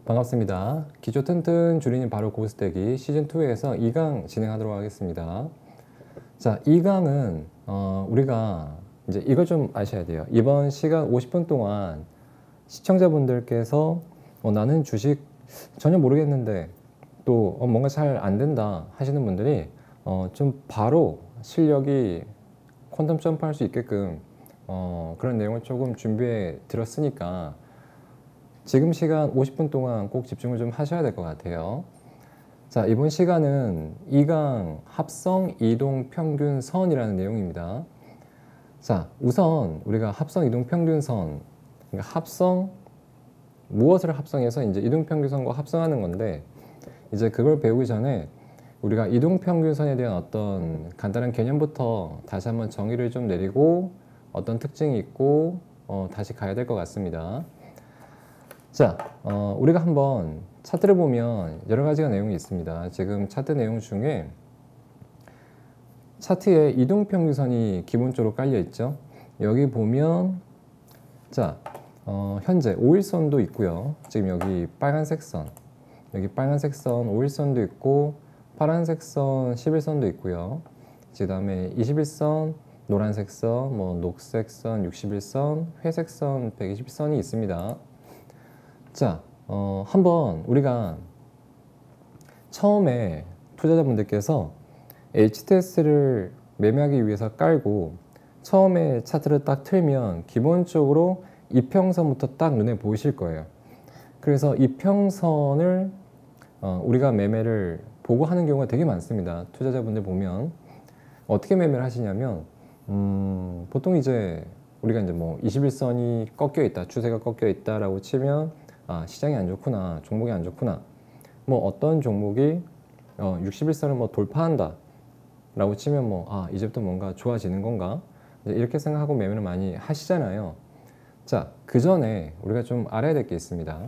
반갑습니다. 기초 튼튼 줄이는 바로 고스tek이 시즌2에서 2강 진행하도록 하겠습니다. 자, 2강은 우리가 이제 이걸 좀 아셔야 돼요. 이번 시간 50분 동안 시청자분들께서 나는 주식 전혀 모르겠는데 또 뭔가 잘 안 된다 하시는 분들이 좀 바로 실력이 퀀텀 점프할 수 있게끔 그런 내용을 조금 준비해 드렸으니까 지금 시간 50분 동안 꼭 집중을 좀 하셔야 될 것 같아요. 자, 이번 시간은 2강 합성 이동 평균선이라는 내용입니다. 자, 우선 우리가 합성 이동 평균선, 그러니까 합성, 무엇을 합성해서 이제 이동 평균선과 합성하는 건데, 이제 그걸 배우기 전에 우리가 이동 평균선에 대한 어떤 간단한 개념부터 다시 한번 정의를 좀 내리고 어떤 특징이 있고 다시 가야 될 것 같습니다. 자, 우리가 한번 차트를 보면 여러 가지가 내용이 있습니다. 지금 차트 내용 중에 차트에 이동평균선이 기본적으로 깔려 있죠. 여기 보면 자, 현재 5일선도 있고요. 지금 여기 빨간색 선, 여기 빨간색 선 5일선도 있고 파란색 선 10일선도 있고요. 그 다음에 21선, 노란색 선, 녹색 선 60일선, 회색 선 120일선이 있습니다. 자, 한번 우리가 처음에 투자자분들께서 HTS를 매매하기 위해서 깔고 처음에 차트를 딱 틀면 기본적으로 이평선부터 딱 눈에 보이실 거예요. 그래서 이평선을 우리가 매매를 보고 하는 경우가 되게 많습니다. 투자자분들 보면 어떻게 매매를 하시냐면 보통 이제 우리가 이제 21선이 꺾여 있다, 추세가 꺾여 있다라고 치면 시장이 안 좋구나, 종목이 안 좋구나, 어떤 종목이 60일선을 돌파한다 라고 치면 이제부터 뭔가 좋아지는 건가, 이렇게 생각하고 매매를 많이 하시잖아요. 자, 그 전에 우리가 좀 알아야 될 게 있습니다.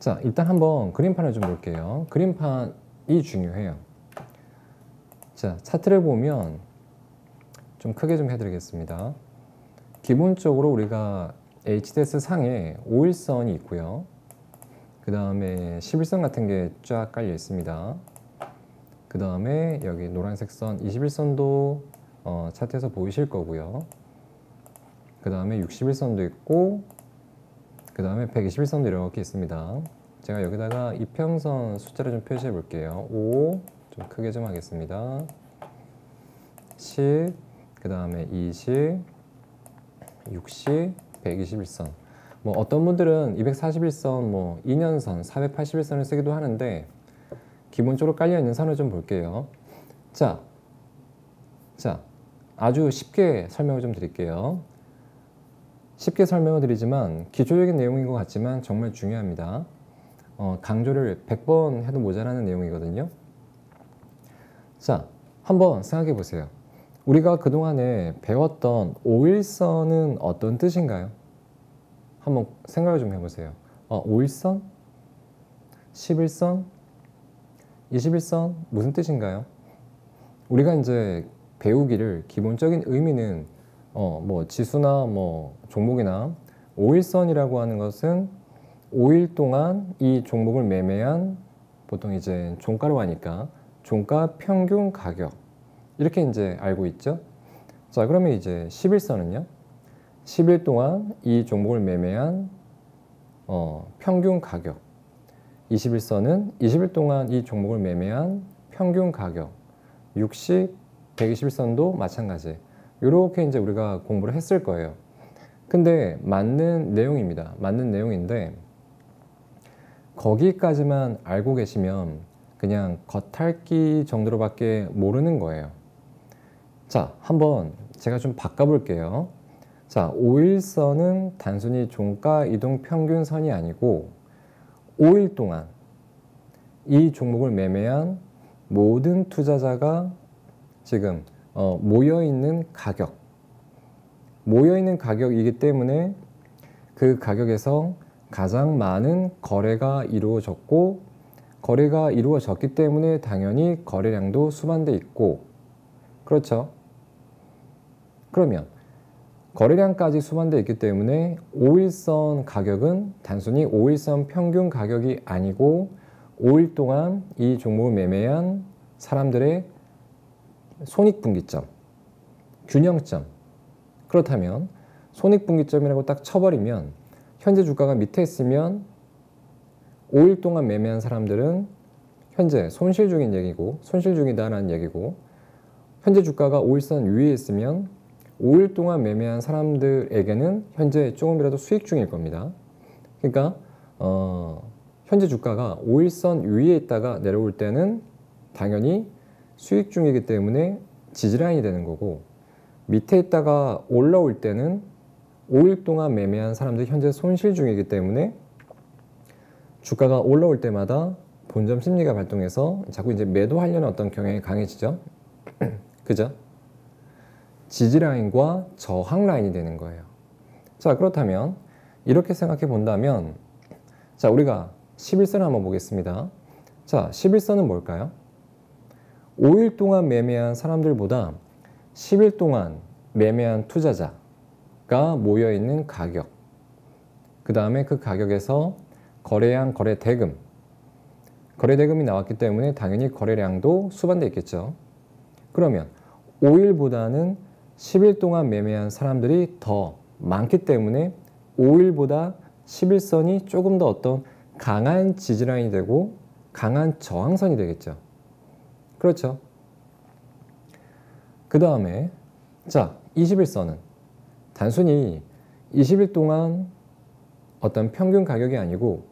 자, 일단 한번 그림판을 좀 볼게요. 그림판이 중요해요. 자, 차트를 보면 좀 크게 좀 해드리겠습니다. 기본적으로 우리가 HTS 상에 5일선이 있고요. 그 다음에 11선 같은 게 쫙 깔려 있습니다. 그 다음에 여기 노란색 선 21선도 차트에서 보이실 거고요. 그 다음에 61선도 있고 그 다음에 121선도 이렇게 있습니다. 제가 여기다가 이평선 숫자를 좀 표시해 볼게요. 5, 좀 크게 좀 하겠습니다. 10, 그 다음에 20, 60, 121선. 어떤 분들은 241선, 2년선, 481선을 쓰기도 하는데 기본적으로 깔려 있는 선을 좀 볼게요. 자, 아주 쉽게 설명을 좀 드릴게요. 쉽게 설명을 드리지만 기초적인 내용인 것 같지만 정말 중요합니다. 강조를 100번 해도 모자라는 내용이거든요. 자, 한번 생각해 보세요. 우리가 그동안에 배웠던 5일선은 어떤 뜻인가요? 한번 생각을 좀 해보세요. 5일선? 11선? 21선? 무슨 뜻인가요? 우리가 이제 배우기를 기본적인 의미는 지수나 종목이나 5일선이라고 하는 것은 5일 동안 이 종목을 매매한 보통 이제 종가로 하니까 종가 평균 가격 이렇게 이제 알고 있죠. 자, 그러면 이제 11선은요? 10일 동안 이 종목을 매매한 평균 가격. 21선은 20일 동안 이 종목을 매매한 평균 가격. 60, 120일선도 마찬가지. 이렇게 이제 우리가 공부를 했을 거예요. 근데 맞는 내용입니다. 맞는 내용인데 거기까지만 알고 계시면 그냥 겉핥기 정도로밖에 모르는 거예요. 자, 한번 제가 좀 바꿔볼게요. 자, 5일선은 단순히 종가 이동 평균선이 아니고 5일 동안 이 종목을 매매한 모든 투자자가 지금 모여있는 가격이기 때문에 그 가격에서 가장 많은 거래가 이루어졌고 거래가 이루어졌기 때문에 당연히 거래량도 수반돼 있고 그렇죠. 그러면 거래량까지 수반되어 있기 때문에 5일선 가격은 단순히 5일선 평균 가격이 아니고 5일 동안 이 종목을 매매한 사람들의 손익분기점, 균형점. 그렇다면 손익분기점이라고 딱 쳐버리면 현재 주가가 밑에 있으면 5일 동안 매매한 사람들은 현재 손실 중인 얘기고, 손실 중이다라는 얘기고, 현재 주가가 5일선 위에 있으면 5일 동안 매매한 사람들에게는 현재 조금이라도 수익 중일 겁니다. 그러니까 현재 주가가 5일선 위에 있다가 내려올 때는 당연히 수익 중이기 때문에 지지라인이 되는 거고, 밑에 있다가 올라올 때는 5일 동안 매매한 사람들이 현재 손실 중이기 때문에 주가가 올라올 때마다 본점 심리가 발동해서 자꾸 이제 매도하려는 어떤 경향이 강해지죠. 그죠? 지지라인과 저항 라인이 되는 거예요. 자, 그렇다면 이렇게 생각해 본다면, 자, 우리가 11선을 한번 보겠습니다. 자, 11선은 뭘까요? 5일 동안 매매한 사람들보다 10일 동안 매매한 투자자가 모여있는 가격, 그 다음에 그 가격에서 거래량, 거래대금이 나왔기 때문에 당연히 거래량도 수반되어 있겠죠. 그러면 5일보다는 10일 동안 매매한 사람들이 더 많기 때문에 5일보다 11선이 조금 더 어떤 강한 지지라인이 되고 강한 저항선이 되겠죠. 그렇죠. 그 다음에 자, 21선은 단순히 20일 동안 어떤 평균 가격이 아니고,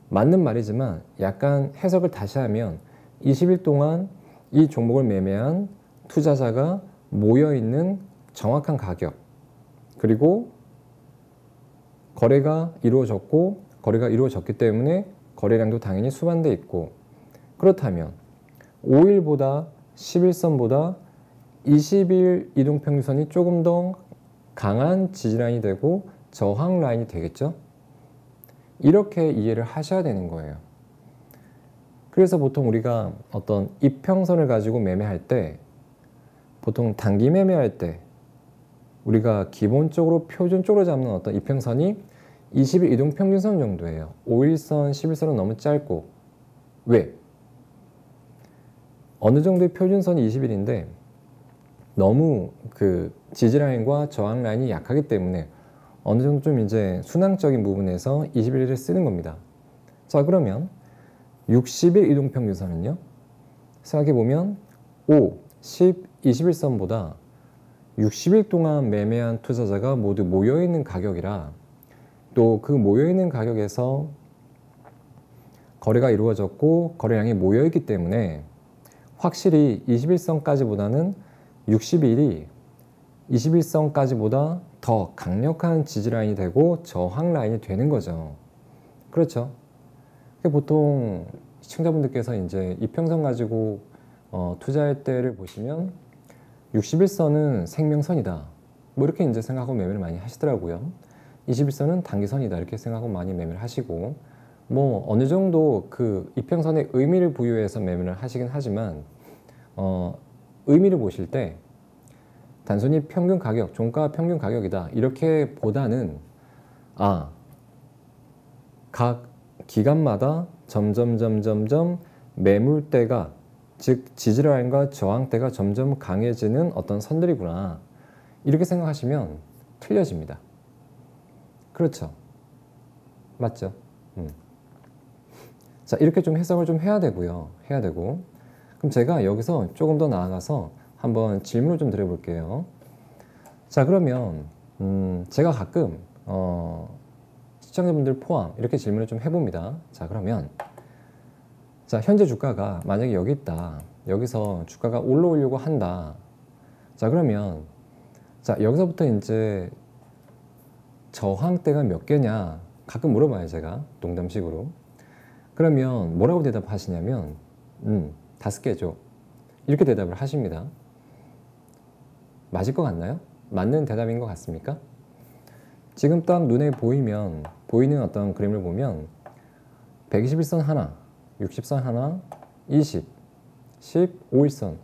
맞는 말이지만 약간 해석을 다시 하면 20일 동안 이 종목을 매매한 투자자가 모여있는 정확한 가격, 그리고 거래가 이루어졌기 때문에 거래량도 당연히 수반되어 있고, 그렇다면 5일보다 11선보다 20일 이동평균선이 조금 더 강한 지지라인이 되고 저항 라인이 되겠죠. 이렇게 이해를 하셔야 되는 거예요. 그래서 보통 우리가 어떤 이평선을 가지고 매매할 때, 보통 단기 매매할 때 우리가 기본적으로 표준적으로 잡는 어떤 이평선이 20일 이동평균선 정도예요. 5일선, 11선은 너무 짧고. 왜? 어느 정도의 표준선이 20일인데 너무 그 지지라인과 저항 라인이 약하기 때문에 어느 정도 좀 이제 순항적인 부분에서 21일을 쓰는 겁니다. 자, 그러면 60일 이동평균선은요? 생각해보면 5, 10, 21선보다 60일 동안 매매한 투자자가 모두 모여있는 가격이라, 또 그 모여있는 가격에서 거래가 이루어졌고 거래량이 모여있기 때문에 확실히 21선까지보다는 60일이 21선까지보다 더 강력한 지지라인이 되고 저항 라인이 되는 거죠. 그렇죠. 보통 시청자분들께서 이제 이평선 가지고 투자할 때를 보시면 61선은 생명선이다, 뭐 이렇게 이제 생각하고 매매를 많이 하시더라고요. 21선은 단기선이다 이렇게 생각하고 많이 매매를 하시고, 뭐 어느 정도 그 이평선에 의미를 부여해서 매매를 하시긴 하지만 의미를 보실 때 단순히 평균 가격, 종가 평균 가격이다 이렇게 보다는, 각 기간마다 점점 매물대가, 즉 지지라인과 저항대가 점점 강해지는 어떤 선들이구나 이렇게 생각하시면 틀려집니다. 그렇죠. 맞죠? 자, 이렇게 좀 해석을 좀 해야 되고요. 그럼 제가 여기서 조금 더 나아가서 한번 질문을 좀 드려볼게요. 자, 그러면 제가 가끔 시청자분들 포함 이렇게 질문을 좀 해봅니다. 자, 그러면 자, 현재 주가가 만약에 여기 있다, 여기서 주가가 올라오려고 한다. 자, 그러면 자, 여기서부터 이제 저항대가 몇 개냐 가끔 물어봐요, 제가 농담식으로. 그러면 뭐라고 대답하시냐면 5개죠 이렇게 대답을 하십니다. 맞을 것 같나요? 맞는 대답인 것 같습니까? 지금 딱 눈에 보이는 어떤 그림을 보면 121선 하나, 60선 하나, 20, 10, 5일선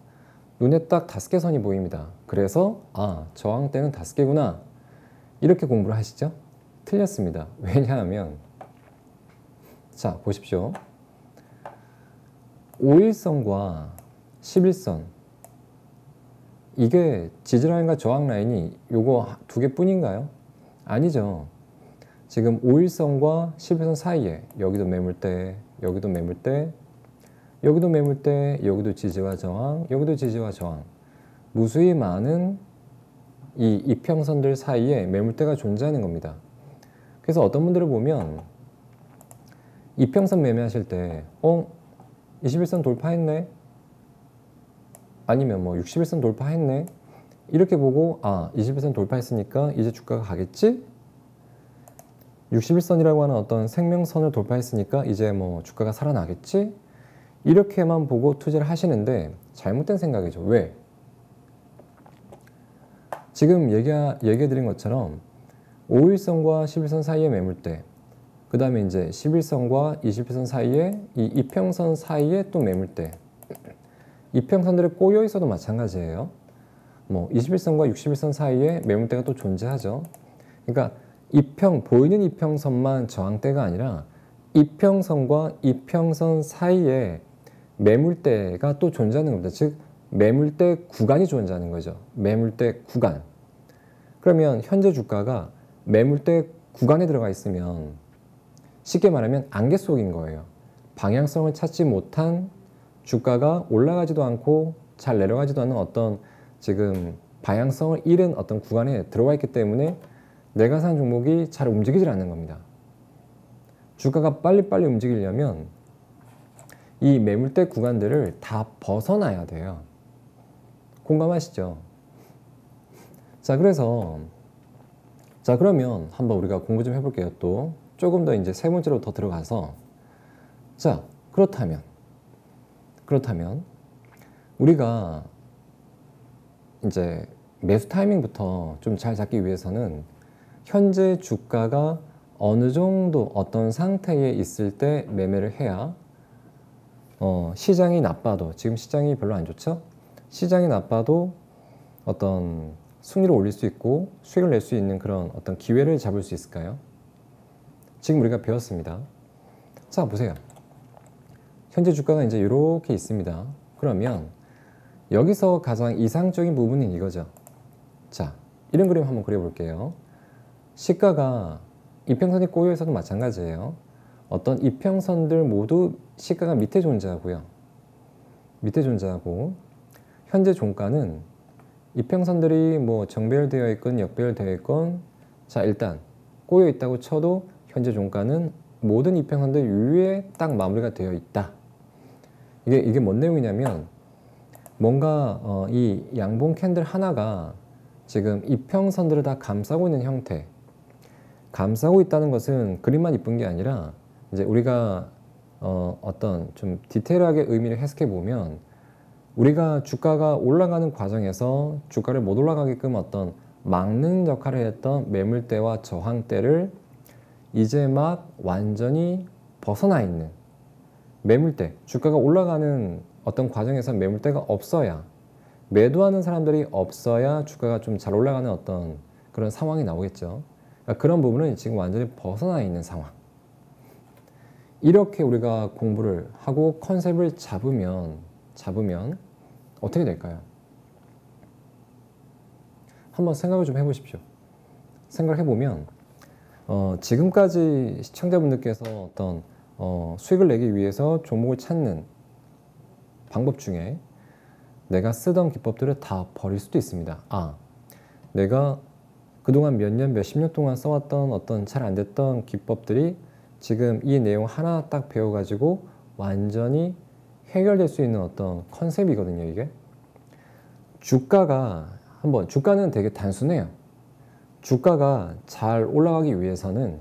눈에 딱 5개 선이 보입니다. 그래서 아, 저항대는 5개구나. 이렇게 공부를 하시죠? 틀렸습니다. 왜냐하면 자, 보십시오. 5일선과 11선 이게 지지라인과 저항라인이 요거 2개뿐인가요? 아니죠. 지금 5일선과 11선 사이에 여기도 매물대, 여기도 매물대, 여기도 매물대, 여기도 지지와 저항, 여기도 지지와 저항. 무수히 많은 이 이평선들 사이에 매물대가 존재하는 겁니다. 그래서 어떤 분들을 보면 이평선 매매하실 때 21선 돌파했네? 아니면 뭐 61선 돌파했네? 이렇게 보고 아, 21선 돌파했으니까 이제 주가가 가겠지? 61선이라고 하는 어떤 생명선을 돌파했으니까 이제 뭐 주가가 살아나겠지? 이렇게만 보고 투자를 하시는데 잘못된 생각이죠. 왜? 지금 얘기해 드린 것처럼 5일선과 11선 사이의 매물대, 그 다음에 이제 11선과 21선 사이에 이 이평선 사이에 또 매물대, 이평선들이 꼬여 있어도 마찬가지예요. 뭐 21선과 61선 사이에 매물대가 또 존재하죠. 그러니까 보이는 이평선만 저항대가 아니라 이평선과 이평선 사이에 매물대가 또 존재하는 겁니다. 즉 매물대 구간이 존재하는 거죠. 매물대 구간. 그러면 현재 주가가 매물대 구간에 들어가 있으면 쉽게 말하면 안개 속인 거예요. 방향성을 찾지 못한 주가가 올라가지도 않고 잘 내려가지도 않는 어떤 지금 방향성을 잃은 어떤 구간에 들어와 있기 때문에 내가 산 종목이 잘 움직이질 않는 겁니다. 주가가 빨리빨리 움직이려면 이 매물대 구간들을 다 벗어나야 돼요. 공감하시죠? 자, 그러면 한번 우리가 공부 좀 해볼게요. 또 조금 더 이제 세 번째로 더 들어가서 자, 그렇다면 우리가 이제 매수 타이밍부터 좀 잘 잡기 위해서는 현재 주가가 어느 정도 어떤 상태에 있을 때 매매를 해야 시장이 나빠도, 지금 시장이 별로 안 좋죠? 시장이 나빠도 어떤 순위를 올릴 수 있고 수익을 낼 수 있는 그런 어떤 기회를 잡을 수 있을까요? 지금 우리가 배웠습니다. 자, 보세요. 현재 주가가 이제 이렇게 있습니다. 그러면 여기서 가장 이상적인 부분은 이거죠. 자, 이런 그림 한번 그려볼게요. 시가가 이평선이 꼬여 있어도 마찬가지예요. 어떤 이평선들 모두 시가가 밑에 존재하고요. 밑에 존재하고 현재 종가는 이평선들이 뭐 정배열되어 있건 역배열되어 있건 자, 일단 꼬여 있다고 쳐도 현재 종가는 모든 이평선들 위에 딱 마무리가 되어 있다. 이게 뭔 내용이냐면 뭔가 이 양봉 캔들 하나가 지금 이평선들을 다 감싸고 있는 형태. 감싸고 있다는 것은 그림만 이쁜 게 아니라 이제 우리가 어떤 좀 디테일하게 의미를 해석해 보면 우리가 주가가 올라가는 과정에서 주가를 못 올라가게끔 어떤 막는 역할을 했던 매물대와 저항대를 이제 막 완전히 벗어나 있는 매물대, 주가가 올라가는 어떤 과정에서 매물대가 없어야, 매도하는 사람들이 없어야 주가가 좀 잘 올라가는 어떤 그런 상황이 나오겠죠. 그러니까 그런 부분은 지금 완전히 벗어나 있는 상황. 이렇게 우리가 공부를 하고 컨셉을 잡으면 어떻게 될까요? 한번 생각을 좀 해보십시오. 생각을 해보면 지금까지 시청자분들께서 어떤 수익을 내기 위해서 종목을 찾는 방법 중에 내가 쓰던 기법들을 다 버릴 수도 있습니다. 아, 내가 그동안 몇 년, 몇십 년 동안 써왔던 어떤 잘 안 됐던 기법들이 지금 이 내용 하나 딱 배워가지고 완전히 해결될 수 있는 어떤 컨셉이거든요, 이게. 주가는 되게 단순해요. 주가가 잘 올라가기 위해서는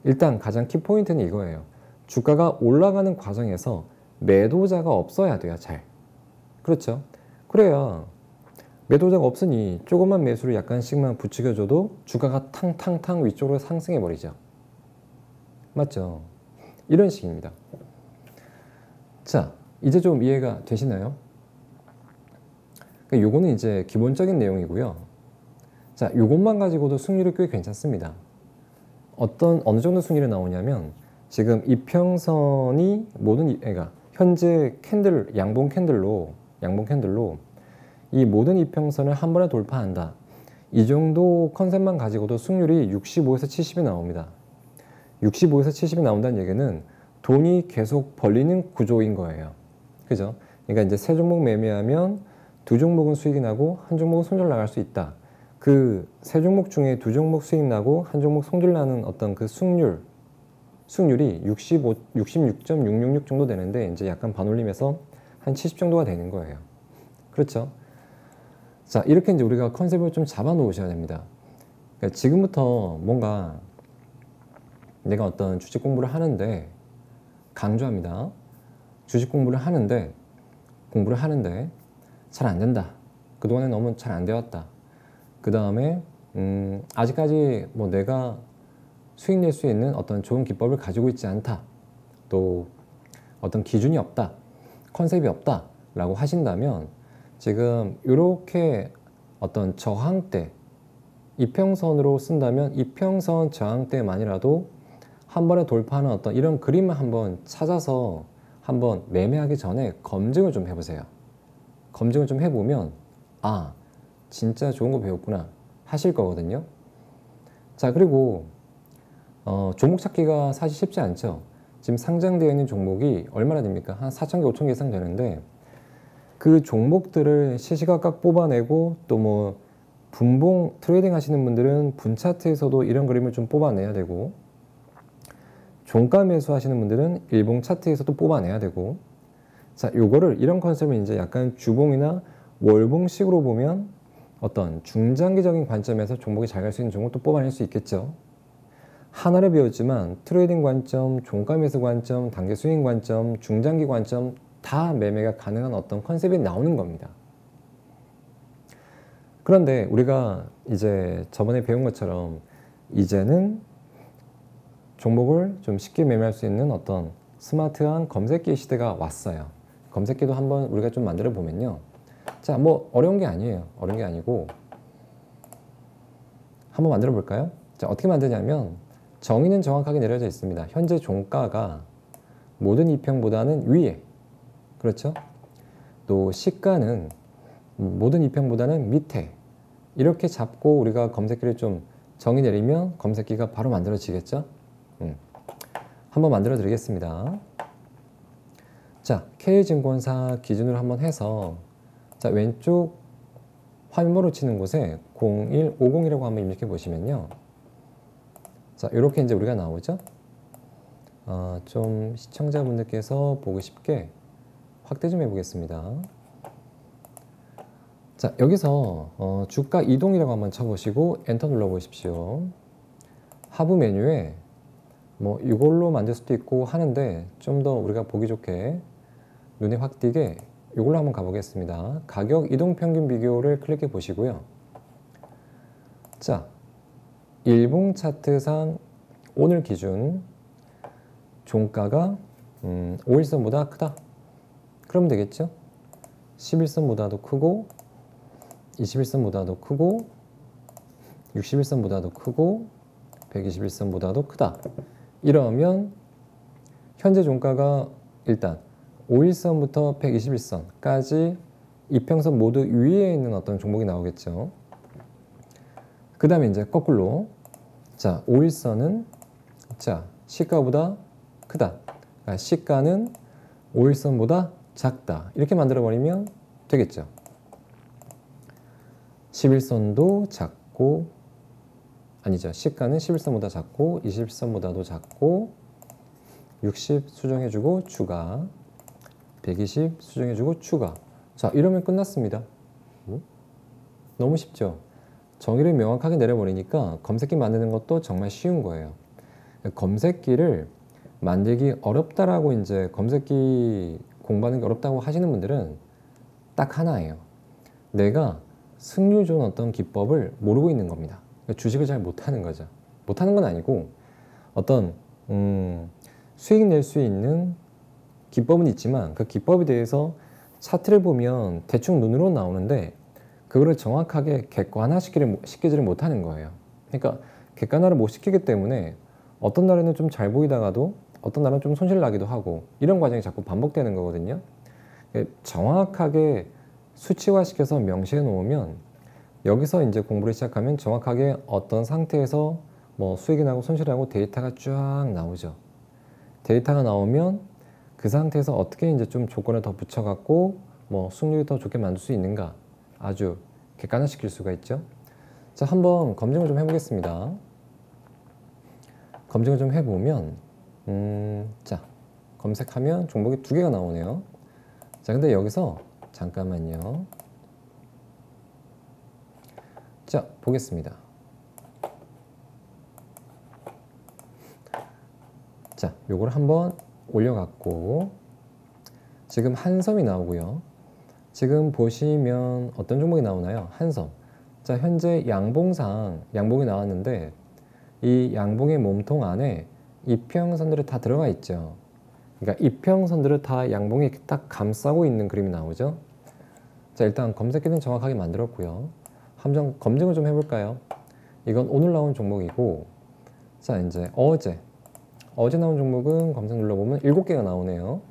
일단 가장 키포인트는 이거예요. 주가가 올라가는 과정에서 매도자가 없어야 돼요, 잘. 그렇죠? 그래야 매도자가 없으니 조금만 매수를 약간씩만 부추겨줘도 주가가 탕탕탕 위쪽으로 상승해 버리죠. 맞죠? 이런 식입니다. 자, 이제 좀 이해가 되시나요? 그러니까 요거는 이제 기본적인 내용이고요. 자, 요것만 가지고도 승률이 꽤 괜찮습니다. 어느 정도 승률이 나오냐면 지금 이평선이 그러니까 현재 양봉 캔들로 이 모든 이평선을 한 번에 돌파한다. 이 정도 컨셉만 가지고도 승률이 65에서 70이 나옵니다. 65에서 70이 나온다는 얘기는 돈이 계속 벌리는 구조인 거예요. 그죠? 그러니까 이제 세 종목 매매하면 두 종목은 수익이 나고 한 종목은 손절 나갈 수 있다. 그 세 종목 중에 두 종목 수익 나고 한 종목 손절 나는 어떤 그 승률이 66.666 정도 되는데 이제 약간 반올림해서 한 70 정도가 되는 거예요. 그렇죠? 자, 이렇게 이제 우리가 컨셉을 좀 잡아 놓으셔야 됩니다. 그러니까 지금부터 뭔가 내가 어떤 주식 공부를 하는데, 강조합니다. 주식 공부를 하는데 잘 안 된다. 그동안에 너무 잘 안 되었다. 그 다음에 아직까지 뭐 내가 수익 낼 수 있는 어떤 좋은 기법을 가지고 있지 않다. 또 어떤 기준이 없다. 컨셉이 없다. 라고 하신다면 지금 이렇게 어떤 저항대, 이평선으로 쓴다면 이평선 저항대만이라도 한 번에 돌파하는 어떤 이런 그림을 한번 찾아서 한번 매매하기 전에 검증을 좀 해보세요. 검증을 좀 해보면 아, 진짜 좋은 거 배웠구나 하실 거거든요. 자, 그리고 종목 찾기가 사실 쉽지 않죠. 지금 상장되어 있는 종목이 얼마나 됩니까? 한 4,000개, 5,000개 이상 되는데 그 종목들을 시시각각 뽑아내고 또 뭐 분봉 트레이딩 하시는 분들은 분 차트에서도 이런 그림을 좀 뽑아내야 되고 종가 매수 하시는 분들은 일봉 차트에서도 뽑아내야 되고 자, 요거를 이런 컨셉을 이제 약간 주봉이나 월봉식으로 보면 어떤 중장기적인 관점에서 종목이 잘 갈 수 있는 종목도 뽑아낼 수 있겠죠. 하나를 배웠지만 트레이딩 관점, 종가 매수 관점, 단기 스윙 관점, 중장기 관점 다 매매가 가능한 어떤 컨셉이 나오는 겁니다. 그런데 우리가 이제 저번에 배운 것처럼 이제는 종목을 좀 쉽게 매매할 수 있는 어떤 스마트한 검색기 시대가 왔어요. 검색기도 한번 우리가 좀 만들어 보면요. 자, 뭐 어려운 게 아니에요. 어려운 게 아니고 한번 만들어 볼까요? 자, 어떻게 만드냐면 정의는 정확하게 내려져 있습니다. 현재 종가가 모든 이평보다는 위에, 그렇죠? 또 시가는 모든 이평보다는 밑에 이렇게 잡고 우리가 검색기를 좀 정의 내리면 검색기가 바로 만들어지겠죠? 한번 만들어 드리겠습니다. 자, K증권사 기준으로 한번 해서 자, 왼쪽 화면으로 치는 곳에 0150이라고 한번 입력해 보시면요. 자, 이렇게 이제 우리가 나오죠. 좀 시청자분들께서 보기 쉽게 확대 좀 해보겠습니다. 자, 여기서 주가 이동이라고 한번 쳐보시고 엔터 눌러보십시오. 하부 메뉴에 뭐 이걸로 만들 수도 있고 하는데 좀 더 우리가 보기 좋게 눈에 확 띄게 이걸로 한번 가보겠습니다. 가격 이동 평균 비교를 클릭해 보시고요. 자, 일봉 차트상 오늘 기준 종가가 5일선보다 크다. 그러면 되겠죠? 11선보다도 크고 21선보다도 크고 61선보다도 크고 121선보다도 크다. 이러면 현재 종가가 일단 5일선부터 121선까지 이평선 모두 위에 있는 어떤 종목이 나오겠죠. 그 다음에 이제 거꾸로 자, 5일선은 자, 시가보다 크다. 그러니까 시가는 5일선보다 작다. 이렇게 만들어 버리면 되겠죠. 11선도 작고 아니죠. 시가는 11선보다 작고 21선보다도 작고 60 수정해주고 추가 120 수정해주고 추가. 자, 이러면 끝났습니다. 너무 쉽죠? 정의를 명확하게 내려버리니까 검색기 만드는 것도 정말 쉬운 거예요. 검색기를 만들기 어렵다라고 이제 검색기 공부하는 게 어렵다고 하시는 분들은 딱 하나예요. 내가 승률 좋은 어떤 기법을 모르고 있는 겁니다. 주식을 잘 못하는 거죠. 못하는 건 아니고 어떤 수익 낼 수 있는 기법은 있지만 그 기법에 대해서 차트를 보면 대충 눈으로 나오는데 그거를 정확하게 객관화시키지를 못하는 거예요. 그러니까 객관화를 못 시키기 때문에 어떤 날에는 좀 잘 보이다가도 어떤 날은 좀 손실 나기도 하고 이런 과정이 자꾸 반복되는 거거든요. 정확하게 수치화시켜서 명시해 놓으면 여기서 이제 공부를 시작하면 정확하게 어떤 상태에서 뭐 수익이 나고 손실이 나고 데이터가 쫙 나오죠. 데이터가 나오면 그 상태에서 어떻게 이제 좀 조건을 더 붙여갖고 뭐 수익률이 더 좋게 만들 수 있는가 아주 객관화시킬 수가 있죠. 자, 한번 검증을 좀 해보겠습니다. 검증을 좀 해보면 자, 검색하면 종목이 2개가 나오네요. 자, 근데 여기서 잠깐만요. 자, 보겠습니다. 자, 요걸 한번 올려갖고 지금 한섬이 나오고요. 지금 보시면 어떤 종목이 나오나요? 한섬. 자, 현재 양봉상 양봉이 나왔는데 이 양봉의 몸통 안에 이평선들이 다 들어가 있죠. 그러니까 이평선들을 다 양봉이 딱 감싸고 있는 그림이 나오죠. 자, 일단 검색기는 정확하게 만들었고요. 한번 검증을 좀 해볼까요? 이건 오늘 나온 종목이고, 자, 이제 어제 나온 종목은 검색 눌러보면 7개가 나오네요.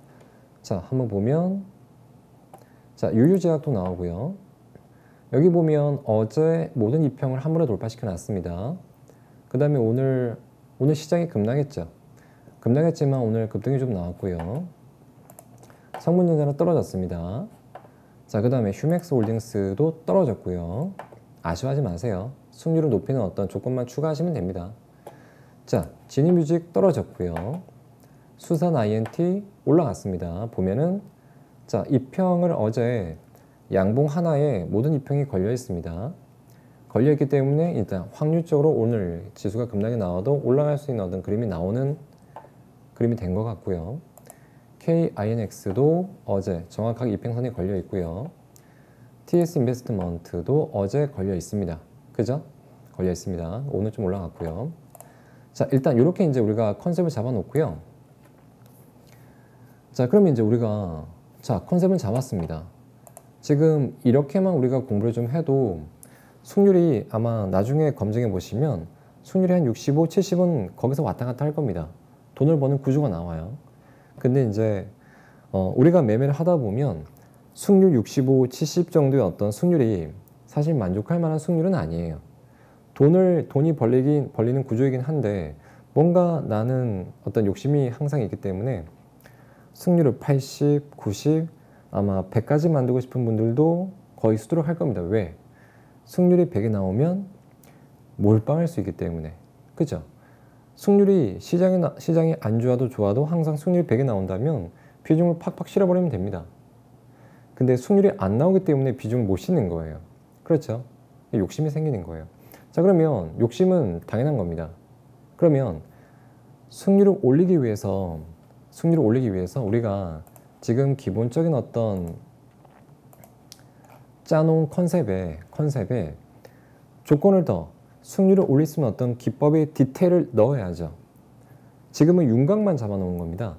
자, 한번 보면 자, 유유제약도 나오고요. 여기 보면 어제 모든 이평을 한 번에 돌파시켜 놨습니다. 그 다음에 오늘 시장이 급락했죠. 급락했지만 오늘 급등이 좀 나왔고요. 성문전자는 떨어졌습니다. 자, 그 다음에 휴맥스 홀딩스도 떨어졌고요. 아쉬워하지 마세요. 수익률을 높이는 어떤 조건만 추가하시면 됩니다. 자, 지니뮤직 떨어졌고요. 수산 INT 올라갔습니다. 보면은 자, 이평을 어제 양봉 하나에 모든 이평이 걸려 있습니다. 걸려 있기 때문에 일단 확률적으로 오늘 지수가 급락이 나와도 올라갈 수 있는 어떤 그림이 나오는 그림이 된 것 같고요. KINX도 어제 정확하게 이평선에 걸려 있고요. TS 인베스트먼트도 어제 걸려 있습니다. 그죠? 걸려 있습니다. 오늘 좀 올라갔고요. 자, 일단 이렇게 이제 우리가 컨셉을 잡아 놓고요. 자, 그러면 이제 우리가 컨셉은 잡았습니다. 지금 이렇게만 우리가 공부를 좀 해도 수익률이 아마 나중에 검증해 보시면 수익률이 한 65, 70은 거기서 왔다 갔다 할 겁니다. 돈을 버는 구조가 나와요. 근데 이제 우리가 매매를 하다 보면 수익률 65, 70 정도의 어떤 수익률이 사실 만족할 만한 수익률은 아니에요. 돈이 벌리는 구조이긴 한데 뭔가 나는 어떤 욕심이 항상 있기 때문에 수익률을 80, 90, 아마 100까지 만들고 싶은 분들도 거의 수두룩할 겁니다. 왜? 수익률이 100이 나오면 몰빵할 수 있기 때문에. 그죠? 수익률이 시장이 안 좋아도 항상 수익률이 100이 나온다면 비중을 팍팍 실어버리면 됩니다. 근데 수익률이 안 나오기 때문에 비중을 못 싣는 거예요. 그렇죠? 욕심이 생기는 거예요. 자, 그러면 욕심은 당연한 겁니다. 그러면 수익률을 올리기 위해서 우리가 지금 기본적인 어떤 짜놓은 컨셉에 조건을 더 수익률을 올릴 수 있는 어떤 기법의 디테일을 넣어야죠. 지금은 윤곽만 잡아놓은 겁니다.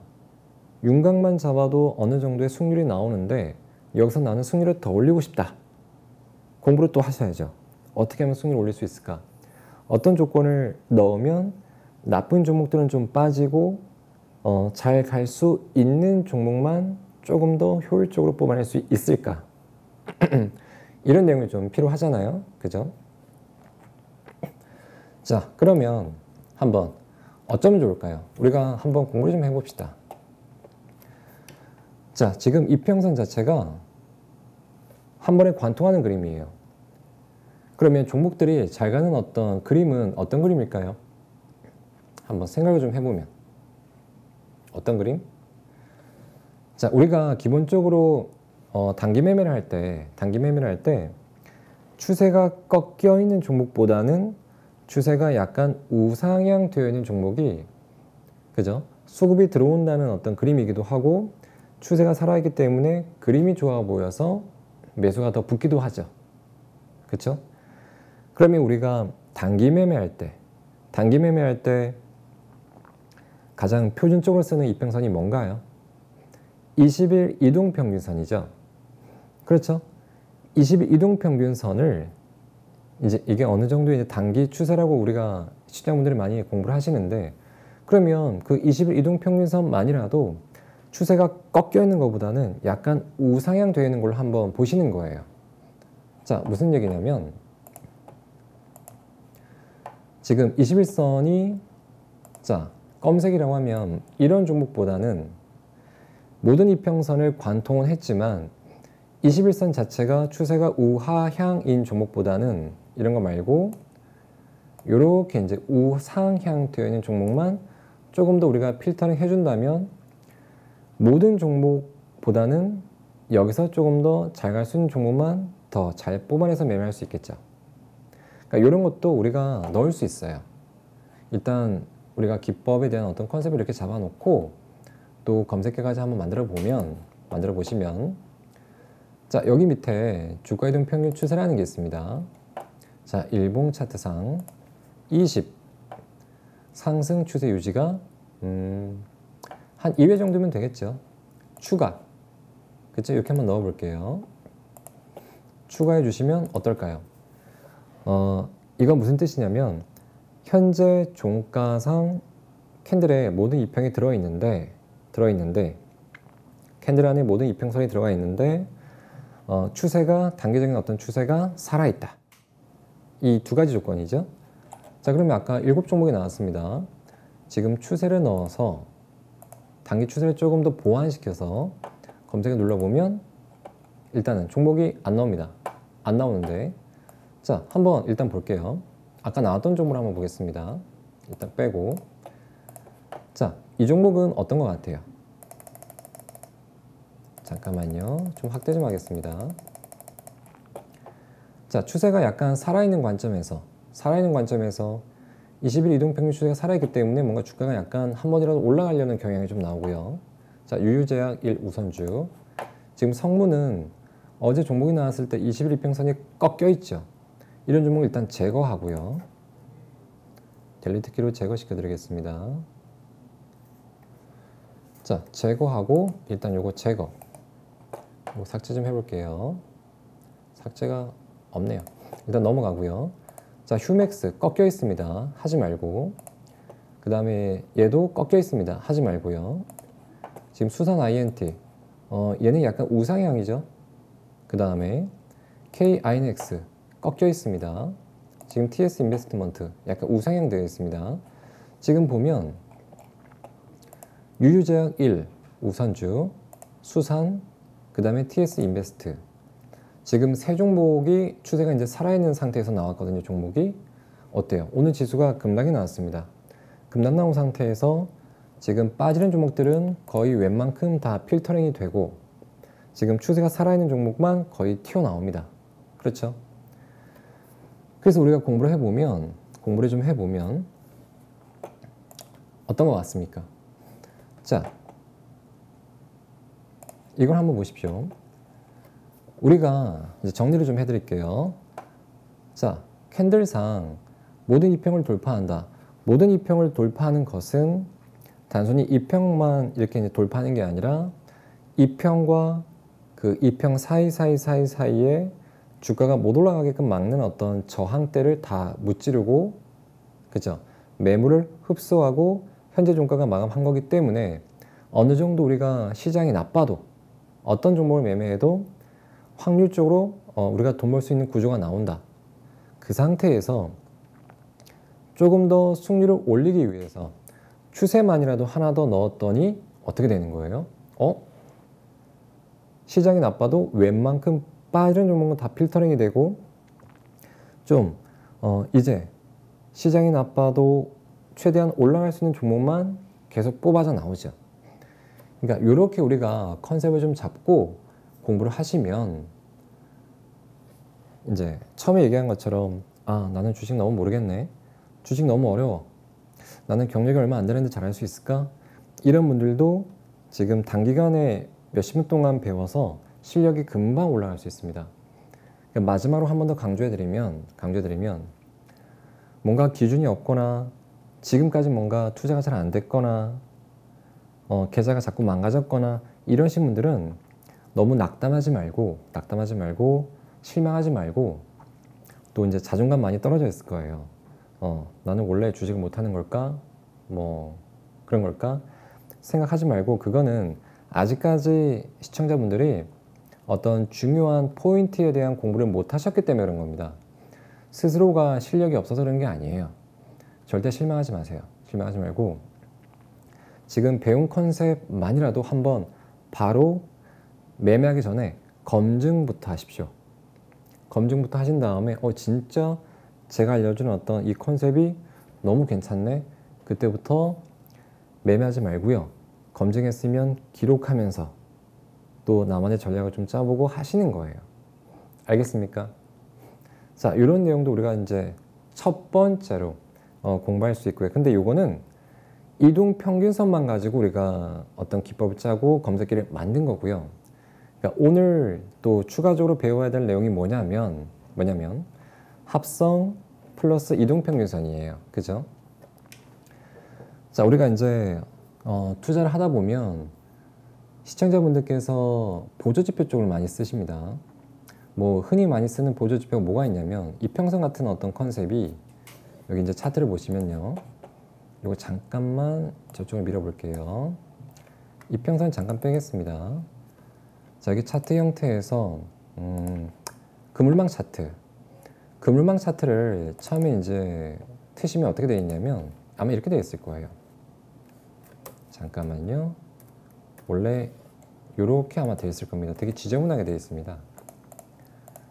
윤곽만 잡아도 어느 정도의 수익률이 나오는데 여기서 나는 수익률을 더 올리고 싶다. 공부를 또 하셔야죠. 어떻게 하면 수익률을 올릴 수 있을까? 어떤 조건을 넣으면 나쁜 종목들은 좀 빠지고 잘 갈 수 있는 종목만 조금 더 효율적으로 뽑아낼 수 있을까? 이런 내용이 좀 필요하잖아요. 그죠? 자, 그러면 한번 어쩌면 좋을까요? 우리가 한번 공부를 좀 해봅시다. 자, 지금 이평선 자체가 한 번에 관통하는 그림이에요. 그러면 종목들이 잘 가는 어떤 그림은 어떤 그림일까요? 한번 생각을 좀 해보면 어떤 그림? 자, 우리가 기본적으로 단기 매매를 할 때 추세가 꺾여 있는 종목보다는 추세가 약간 우상향 되어 있는 종목이, 그죠? 수급이 들어온다는 어떤 그림이기도 하고 추세가 살아있기 때문에 그림이 좋아 보여서 매수가 더 붙기도 하죠. 그렇죠? 그러면 우리가 단기 매매할 때 가장 표준적으로 쓰는 이평선이 뭔가요? 20일 이동평균선이죠. 그렇죠? 20일 이동평균선을 이제 이게 어느 정도의 이제 단기 추세라고 우리가 시청자분들이 많이 공부를 하시는데, 그러면 그 20일 이동평균선만이라도 추세가 꺾여 있는 것보다는 약간 우상향 되어 있는 걸로 한번 보시는 거예요. 자, 무슨 얘기냐면 지금 21선이 자, 검색이라고 하면 이런 종목보다는 모든 이평선을 관통은 했지만 21선 자체가 추세가 우하향인 종목보다는 이런 거 말고 이렇게 이제 우상향 되어 있는 종목만 조금 더 우리가 필터링 해준다면 모든 종목보다는 여기서 조금 더 잘 갈 수 있는 종목만 더 잘 뽑아내서 매매할 수 있겠죠. 그러니까 이런 것도 우리가 넣을 수 있어요. 일단 우리가 기법에 대한 어떤 컨셉을 이렇게 잡아놓고 또 검색해까지 한번 만들어 보시면 자, 여기 밑에 주가이동 평균 추세라는 게 있습니다. 자, 일봉 차트상 20 상승 추세 유지가 한 2회 정도면 되겠죠. 추가, 그쵸? 이렇게 한번 넣어 볼게요. 추가해 주시면 어떨까요? 이건 무슨 뜻이냐면 현재 종가상 캔들에 모든 이평이 들어있는데 캔들 안에 모든 이평선이 들어가 있는데 추세가 단기적인 어떤 추세가 살아있다. 이 두 가지 조건이죠. 자, 그러면 아까 7종목이 나왔습니다. 지금 추세를 넣어서 단기 추세를 조금 더 보완시켜서 검색을 눌러보면 일단은 종목이 안 나옵니다. 안 나오는데 자, 한번 일단 볼게요. 아까 나왔던 종목을 한번 보겠습니다. 일단 빼고 자, 이 종목은 어떤 것 같아요? 잠깐만요. 좀 확대 좀 하겠습니다. 자, 추세가 약간 살아있는 관점에서 20일 이동평균 추세가 살아있기 때문에 뭔가 주가가 약간 한 번이라도 올라가려는 경향이 좀 나오고요. 자, 유유제약 1 우선주. 지금 성무는 어제 종목이 나왔을 때 20일 이평선이 꺾여 있죠. 이런 종목을 일단 제거하고요. 델리트 키로 제거시켜 드리겠습니다. 자, 제거하고 일단 요거 제거. 요거 삭제 좀 해볼게요. 삭제가 없네요. 일단 넘어가고요. 자, 휴맥스 꺾여 있습니다. 하지 말고. 그 다음에 얘도 꺾여 있습니다. 하지 말고요. 지금 수산 INT 얘는 약간 우상향이죠. 그 다음에 KINX 꺾여 있습니다. 지금 TS 인베스트먼트 약간 우상향 되어 있습니다. 지금 보면 유유제약 1 우선주, 수산, 그 다음에 TS 인베스트. 지금 세 종목이 추세가 이제 살아있는 상태에서 나왔거든요. 종목이 어때요? 오늘 지수가 급락이 나왔습니다. 급락 나온 상태에서 지금 빠지는 종목들은 거의 웬만큼 다 필터링이 되고 지금 추세가 살아있는 종목만 거의 튀어나옵니다. 그렇죠? 그래서 우리가 공부를 좀 해보면 어떤 것 같습니까? 자, 이걸 한번 보십시오. 우리가 이제 정리를 좀 해드릴게요. 자, 캔들상 모든 이평을 돌파한다. 모든 이평을 돌파하는 것은 단순히 이평만 이렇게 이제 돌파하는 게 아니라 이평과 그 이평 사이에 주가가 못 올라가게끔 막는 어떤 저항대를 다 무찌르고, 그죠? 매물을 흡수하고 현재 종가가 마감한 거기 때문에 어느 정도 우리가 시장이 나빠도 어떤 종목을 매매해도 확률적으로 우리가 돈 벌 수 있는 구조가 나온다. 그 상태에서 조금 더 승률을 올리기 위해서 추세만이라도 하나 더 넣었더니 어떻게 되는 거예요? 시장이 나빠도 웬만큼 빠지는 종목은 다 필터링이 되고 좀 이제 시장이 나빠도 최대한 올라갈 수 있는 종목만 계속 뽑아져 나오죠. 그러니까 이렇게 우리가 컨셉을 좀 잡고 공부를 하시면 이제 처음에 얘기한 것처럼 나는 주식 너무 모르겠네. 주식 너무 어려워. 나는 경력이 얼마 안 되는데 잘할 수 있을까? 이런 분들도 지금 단기간에 몇십 년 동안 배워서 실력이 금방 올라갈 수 있습니다. 그러니까 마지막으로 한 번 더 강조해드리면 뭔가 기준이 없거나 지금까지 뭔가 투자가 잘 안 됐거나 계좌가 자꾸 망가졌거나 이러신 분들은 너무 낙담하지 말고 실망하지 말고 또 이제 자존감 많이 떨어져 있을 거예요. 나는 원래 주식을 못하는 걸까? 뭐 그런 걸까? 생각하지 말고 그거는 아직까지 시청자분들이 어떤 중요한 포인트에 대한 공부를 못 하셨기 때문에 그런 겁니다. 스스로가 실력이 없어서 그런 게 아니에요. 절대 실망하지 마세요. 실망하지 말고 지금 배운 컨셉만이라도 한번 바로 매매하기 전에 검증부터 하십시오. 검증부터 하신 다음에 진짜 제가 알려주는 어떤 이 컨셉이 너무 괜찮네. 그때부터 매매하지 말고요. 검증했으면 기록하면서 또 나만의 전략을 좀 짜보고 하시는 거예요. 알겠습니까? 자, 이런 내용도 우리가 이제 첫 번째로 공부할 수 있고요. 근데 요거는 이동평균선만 가지고 우리가 어떤 기법을 짜고 검색기를 만든 거고요. 그러니까 오늘 또 추가적으로 배워야 될 내용이 뭐냐면 합성 플러스 이동평균선이에요. 그죠? 자, 우리가 이제 투자를 하다 보면 시청자분들께서 보조지표 쪽을 많이 쓰십니다. 뭐 흔히 많이 쓰는 보조지표가 뭐가 있냐면 이평선 같은 어떤 컨셉이 여기 이제 차트를 보시면요. 이거 잠깐만 저쪽을 밀어볼게요. 이평선 잠깐 빼겠습니다. 자, 여기 차트 형태에서 그물망 차트. 그물망 차트를 처음에 이제 트시면 어떻게 되어 있냐면 아마 이렇게 되어 있을 거예요. 잠깐만요. 원래 이렇게 아마 되어 있을 겁니다. 되게 지저분하게 되어 있습니다.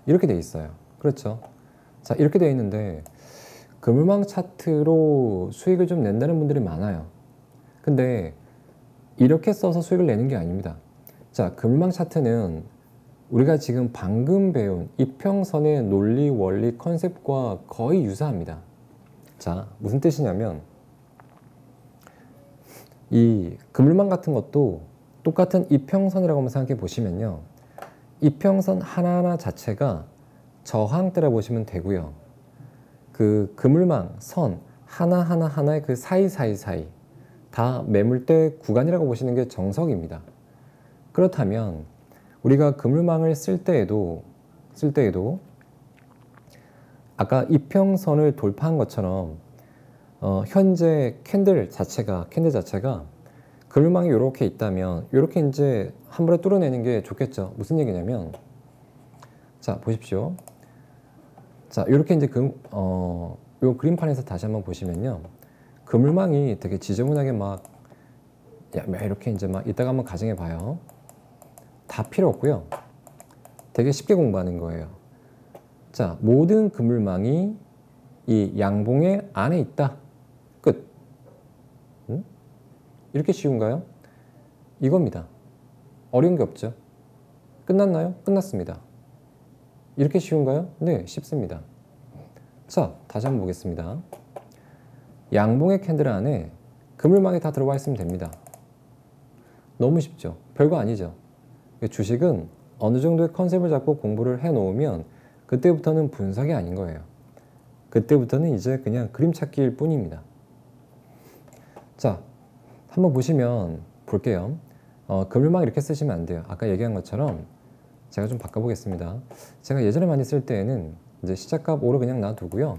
이렇게 되어 있어요. 그렇죠? 자, 이렇게 되어 있는데 그물망 차트로 수익을 좀 낸다는 분들이 많아요. 근데 이렇게 써서 수익을 내는 게 아닙니다. 자, 그물망 차트는 우리가 지금 방금 배운 이평선의 논리, 원리, 컨셉과 거의 유사합니다. 자, 무슨 뜻이냐면 이 그물망 같은 것도 똑같은 이평선이라고 한번 생각해 보시면요. 이평선 하나하나 자체가 저항대라 보시면 되고요. 그 그물망, 선 하나하나의 그 사이 다 매물대 구간이라고 보시는 게 정석입니다. 그렇다면 우리가 그물망을 쓸 때에도 아까 이평선을 돌파한 것처럼 현재 캔들 자체가 그물망이 이렇게 있다면 이렇게 이제 한 번에 뚫어내는 게 좋겠죠. 무슨 얘기냐면 자, 보십시오. 자, 이렇게 이제 요 그림판에서 다시 한번 보시면요. 그물망이 되게 지저분하게 막 이렇게 이제 막 이따가 한번 가정해 봐요. 다 필요 없고요. 되게 쉽게 공부하는 거예요. 자, 모든 그물망이 이 양봉의 안에 있다. 끝. 이렇게 쉬운가요? 이겁니다. 어려운 게 없죠. 끝났나요? 끝났습니다. 이렇게 쉬운가요? 네, 쉽습니다. 자, 다시 한번 보겠습니다. 양봉의 캔들 안에 그물망이 다 들어와 있으면 됩니다. 너무 쉽죠? 별거 아니죠? 주식은 어느 정도의 컨셉을 잡고 공부를 해 놓으면 그때부터는 분석이 아닌 거예요. 그때부터는 이제 그냥 그림 찾기일 뿐입니다. 자, 한번 보시면 볼게요. 그물망 이렇게 쓰시면 안 돼요. 아까 얘기한 것처럼 제가 좀 바꿔보겠습니다. 제가 예전에 많이 쓸 때에는 이제 시작값 5로 그냥 놔두고요.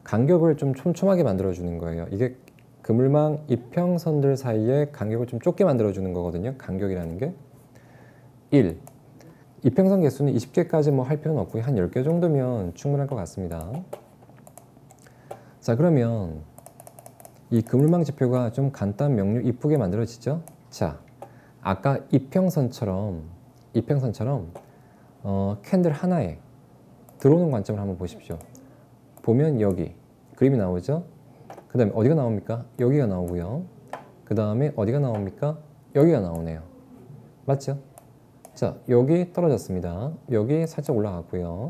간격을 좀 촘촘하게 만들어주는 거예요. 이게 그물망 이평선들 사이에 간격을 좀 좁게 만들어주는 거거든요. 간격이라는 게 1. 이평선 개수는 20개까지 뭐 할 필요는 없고요. 한 10개 정도면 충분할 것 같습니다. 자, 그러면 이 그물망 지표가 좀 간단, 명료, 이쁘게 만들어지죠? 자, 아까 이평선처럼 캔들 하나에 들어오는 관점을 한번 보십시오. 보면 여기 그림이 나오죠? 그 다음에 어디가 나옵니까? 여기가 나오고요. 그 다음에 어디가 나옵니까? 여기가 나오네요. 맞죠? 자, 여기 떨어졌습니다. 여기 살짝 올라갔고요.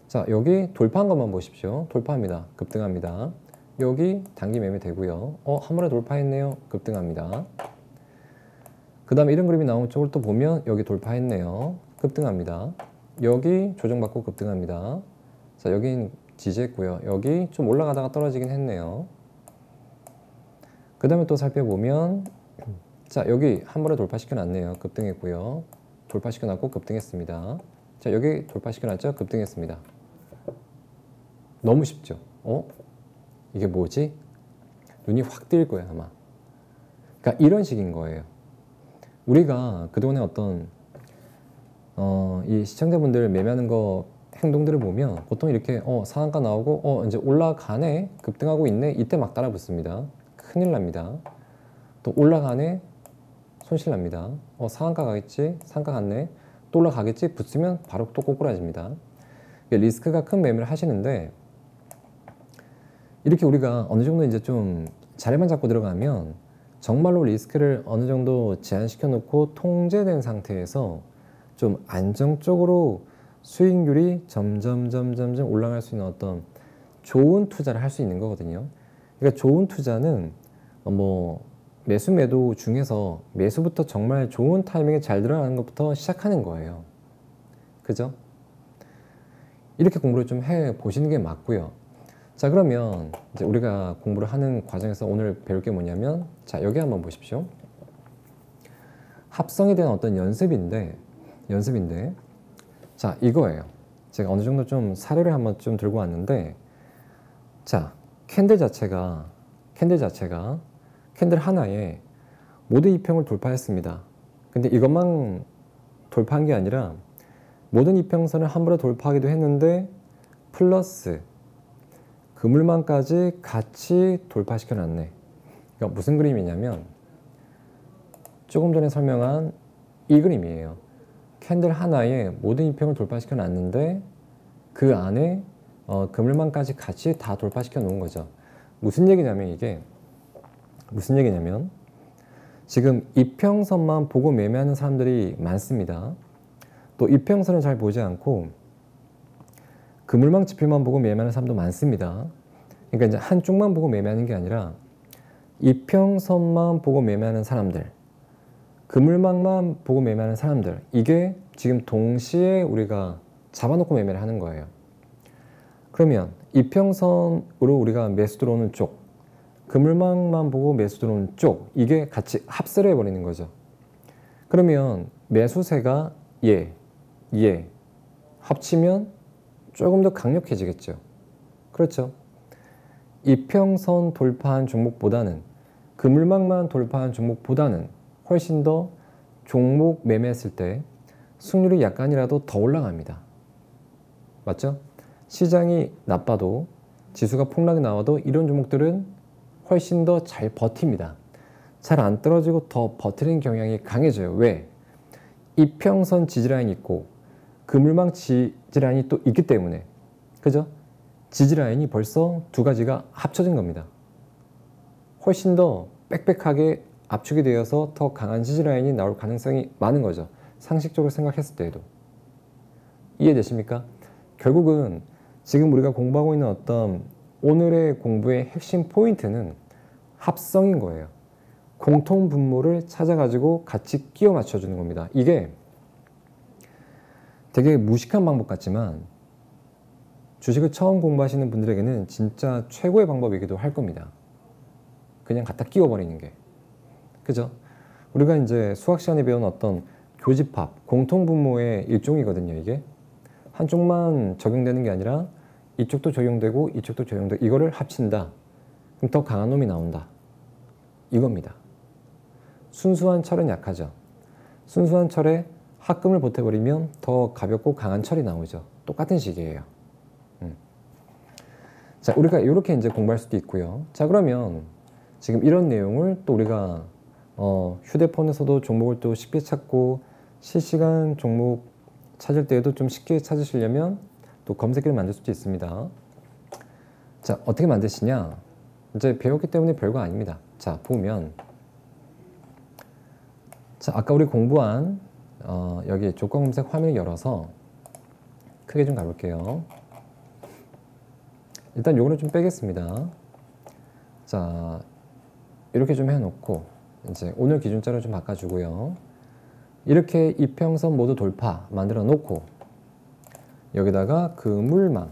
자, 여기 돌파한 것만 보십시오. 돌파합니다. 급등합니다. 여기 단기 매매 되고요. 한 번에 돌파했네요. 급등합니다. 그 다음에 이런 그림이 나온 쪽을 또 보면 여기 돌파했네요. 급등합니다. 여기 조정받고 급등합니다. 자, 여긴 지지했고요. 여기 좀 올라가다가 떨어지긴 했네요. 그 다음에 또 살펴보면 자, 여기 한 번에 돌파시켜 놨네요. 급등했고요. 돌파시켜놨고 급등했습니다. 자, 여기 돌파시켜놨죠? 급등했습니다. 너무 쉽죠? 이게 뭐지? 눈이 확 뜰 거예요, 아마. 그러니까 이런 식인 거예요. 우리가 그동안에 어떤 이 시청자분들 매매하는 거 행동들을 보면 보통 이렇게 상한가 나오고 이제 올라가네, 급등하고 있네, 이때 막 따라 붙습니다. 큰일 납니다. 또 올라가네, 손실 납니다. 상한가 가겠지, 상한가 갔네, 또 올라가겠지, 붙으면 바로 또 꼬꾸라집니다. 리스크가 큰 매매를 하시는데, 이렇게 우리가 어느 정도 이제 좀 자리만 잡고 들어가면 정말로 리스크를 어느 정도 제한시켜 놓고 통제된 상태에서 좀 안정적으로 수익률이 점점 올라갈 수 있는 어떤 좋은 투자를 할 수 있는 거거든요. 그러니까 좋은 투자는 뭐 매수 매도 중에서 매수부터 정말 좋은 타이밍에 잘 들어가는 것부터 시작하는 거예요. 그죠? 이렇게 공부를 좀 해 보시는 게 맞고요. 자, 그러면 이제 우리가 공부를 하는 과정에서 오늘 배울 게 뭐냐면, 자, 여기 한번 보십시오. 합성에 대한 어떤 연습인데 자, 이거예요. 제가 어느 정도 좀 사례를 한번 좀 들고 왔는데, 자, 캔들 자체가 캔들 하나에 모든 이평을 돌파했습니다. 근데 이것만 돌파한 게 아니라 모든 이평선을 한 번에 돌파하기도 했는데 플러스 그물망까지 같이 돌파시켜 놨네. 그러니까 무슨 그림이냐면 조금 전에 설명한 이 그림이에요. 캔들 하나에 모든 이평을 돌파시켜 놨는데 그 안에 그물망까지 같이 다 돌파시켜 놓은 거죠. 무슨 얘기냐면 이게 무슨 얘기냐면 지금 이평선만 보고 매매하는 사람들이 많습니다. 또 이평선을 잘 보지 않고 그물망 지표만 보고 매매하는 사람도 많습니다. 그러니까 이제 한쪽만 보고 매매하는 게 아니라 이평선만 보고 매매하는 사람들, 그물망만 보고 매매하는 사람들, 이게 지금 동시에 우리가 잡아놓고 매매를 하는 거예요. 그러면 이평선으로 우리가 매수 들어오는 쪽, 그물망만 보고 매수 들어오는 쪽, 이게 같이 합세를 해버리는 거죠. 그러면 매수세가 얘 합치면 조금 더 강력해지겠죠. 그렇죠? 이평선 돌파한 종목보다는 그물망만 돌파한 종목보다는 훨씬 더 종목 매매했을 때 수익률이 약간이라도 더 올라갑니다. 맞죠? 시장이 나빠도 지수가 폭락이 나와도 이런 종목들은 훨씬 더 잘 버팁니다. 잘 안 떨어지고 더 버티는 경향이 강해져요. 왜? 이평선 지지라인이 있고 그물망 지지라인이 또 있기 때문에. 그죠? 지지라인이 벌써 두 가지가 합쳐진 겁니다. 훨씬 더 빽빽하게 압축이 되어서 더 강한 지지라인이 나올 가능성이 많은 거죠. 상식적으로 생각했을 때에도. 이해되십니까? 결국은 지금 우리가 공부하고 있는 어떤 오늘의 공부의 핵심 포인트는 합성인 거예요. 공통 분모를 찾아가지고 같이 끼워 맞춰주는 겁니다. 이게 되게 무식한 방법 같지만 주식을 처음 공부하시는 분들에게는 진짜 최고의 방법이기도 할 겁니다. 그냥 갖다 끼워버리는 게. 그죠? 우리가 이제 수학 시간에 배운 어떤 교집합, 공통분모의 일종이거든요, 이게. 한쪽만 적용되는 게 아니라 이쪽도 적용되고 이쪽도 적용되고 이거를 합친다. 그럼 더 강한 놈이 나온다. 이겁니다. 순수한 철은 약하죠. 순수한 철에 합금을 보태버리면 더 가볍고 강한 철이 나오죠. 똑같은 식이에요. 자, 우리가 이렇게 이제 공부할 수도 있고요. 자, 그러면 지금 이런 내용을 또 우리가 휴대폰에서도 종목을 또 쉽게 찾고 실시간 종목 찾을 때에도 좀 쉽게 찾으시려면 또 검색기를 만들 수도 있습니다. 자, 어떻게 만드시냐? 이제 배웠기 때문에 별거 아닙니다. 자, 보면 자, 아까 우리 공부한 여기 조건 검색 화면을 열어서 크게 좀 가볼게요. 일단 요거는 좀 빼겠습니다. 자, 이렇게 좀 해놓고 이제 오늘 기준자로 좀 바꿔주고요. 이렇게 이평선 모두 돌파 만들어 놓고 여기다가 그물망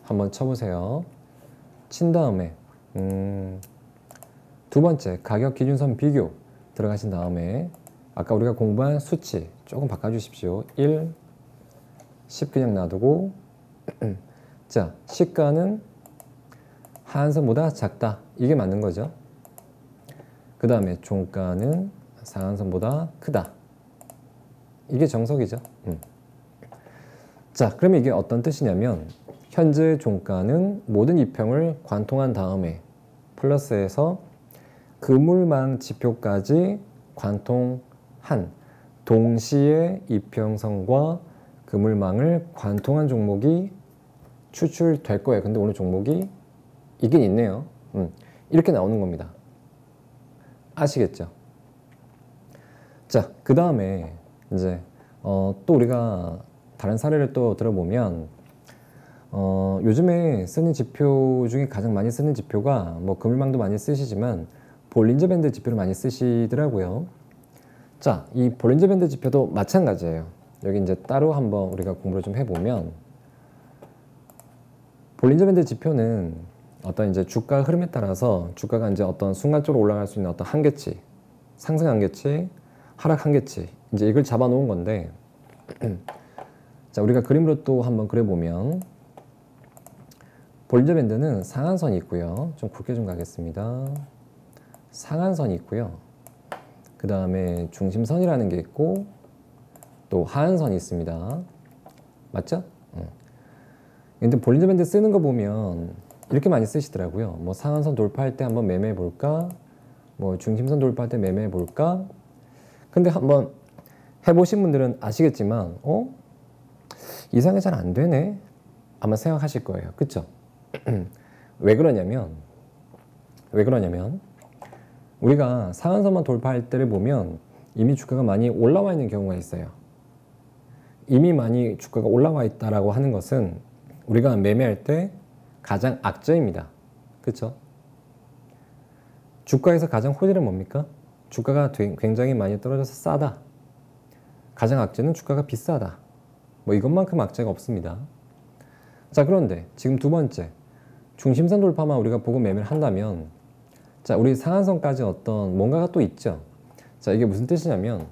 한번 쳐보세요. 친 다음에 두 번째 가격 기준선 비교 들어가신 다음에 아까 우리가 공부한 수치 조금 바꿔주십시오. 1, 10 그냥 놔두고 자, 시가는 하한선보다 작다. 이게 맞는 거죠. 그 다음에 종가는 상한선보다 크다. 이게 정석이죠. 자, 그러면 이게 어떤 뜻이냐면 현재 종가는 모든 이평을 관통한 다음에 플러스해서 그물망 지표까지 관통한 동시에 이평선과 그물망을 관통한 종목이 추출될 거예요. 근데 오늘 종목이 이긴 있네요. 이렇게 나오는 겁니다. 아시겠죠? 자, 그 다음에 이제 또 우리가 다른 사례를 또 들어보면 요즘에 쓰는 지표 중에 가장 많이 쓰는 지표가 뭐 그물망도 많이 쓰시지만 볼린저 밴드 지표를 많이 쓰시더라고요. 자, 이 볼린저 밴드 지표도 마찬가지예요. 여기 이제 따로 한번 우리가 공부를 좀 해보면 볼린저 밴드 지표는 어떤 이제 주가 흐름에 따라서 주가가 이제 어떤 순간적으로 올라갈 수 있는 어떤 한계치, 상승 한계치, 하락 한계치, 이제 이걸 잡아 놓은 건데 자, 우리가 그림으로 또 한번 그려보면 볼린저 밴드는 상한선이 있고요. 좀 굵게 좀 가겠습니다. 상한선이 있고요. 그 다음에 중심선이라는 게 있고 또 하한선이 있습니다. 맞죠? 근데 볼린저 밴드 쓰는 거 보면 이렇게 많이 쓰시더라고요. 뭐 상한선 돌파할 때 한번 매매해 볼까? 뭐 중심선 돌파할 때 매매해 볼까? 근데 한번 해보신 분들은 아시겠지만 이상이 잘 안 되네? 아마 생각하실 거예요. 그쵸? 왜 그러냐면 우리가 상한선만 돌파할 때를 보면 이미 주가가 많이 올라와 있는 경우가 있어요. 이미 많이 주가가 올라와 있다라고 하는 것은 우리가 매매할 때 가장 악재입니다. 그렇죠? 주가에서 가장 호재는 뭡니까? 주가가 굉장히 많이 떨어져서 싸다. 가장 악재는 주가가 비싸다. 뭐 이것만큼 악재가 없습니다. 자, 그런데 지금 두 번째 중심선 돌파만 우리가 보고 매매를 한다면 자, 우리 상한선까지 어떤 뭔가가 또 있죠. 자, 이게 무슨 뜻이냐면